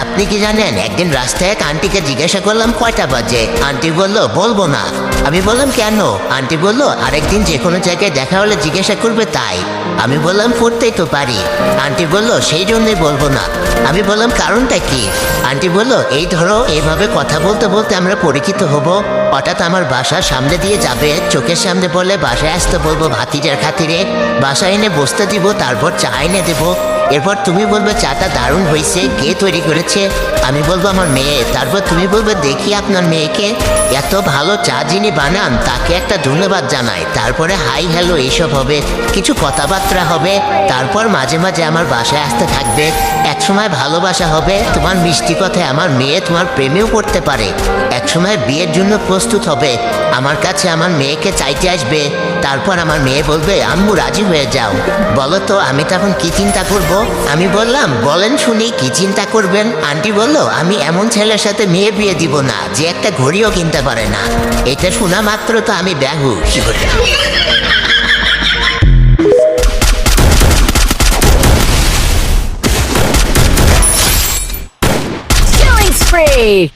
আপনি কি জানেন, একদিন রাস্তায় এক আন্টিকে জিজ্ঞাসা করলাম কয়টা বাজে, আন্টি বলল বলবো না। আমি বললাম কেন? আন্টি বলল আরেকদিন যে কোনো জায়গায় দেখা হলে জিজ্ঞাসা করবে তাই। আমি বললাম পড়তেই তো পারি। আন্টি বলল সেই জন্যই বলবো না। আমি বললাম কারণটা কি? আন্টি বলল এই ধরো এইভাবে কথা বলতে বলতে আমরা পরিচিত হব, হঠাৎ আমার বাসার সামনে দিয়ে যাবে, চোখের সামনে বলে বাসায় আসতে বলবো ভাতিজার খাতিরে, বাসায় এনে বসতে দিব, তারপর চা এনে দেবো, এরপর তুমি বলবে চাটা দারুণ হয়েছে, কে তৈরি করেছে? আমি বলবো আমার মেয়ে। তারপর তুমি বলবে দেখি আপনার মেয়েকে, এত ভালো চা যিনি বানান তাকে একটা ধন্যবাদ জানাই। তারপরে হাই হ্যালো এইসব হবে, কিছু কথাবার্তা হবে, তারপর মাঝে মাঝে আমার বাসায় আসতে থাকবে। একসময় ভালোবাসা হবে, তোমার মিষ্টি কথায় আমার মেয়ে তোমার প্রেমেও পড়তে পারে। একসময় বিয়ের জন্য প্রস্তুত হবে, আমার কাছে আমার মেয়েকে চাইতে আসবে। তারপর আমার মেয়ে বলবে আম্মু রাজি হয়ে যাও। বলো তো আমি তখন কি চিন্তা করব? আমি বললাম বলেন শুনি কি চিন্তা করবেন? আন্টি বলল আমি এমন ছেলের সাথে মেয়ে বিয়ে দিব না যে একটা ঘড়িও কিনতে পারে না। এটা শোনা মাত্র তো আমি বেহুশ। Killing spree!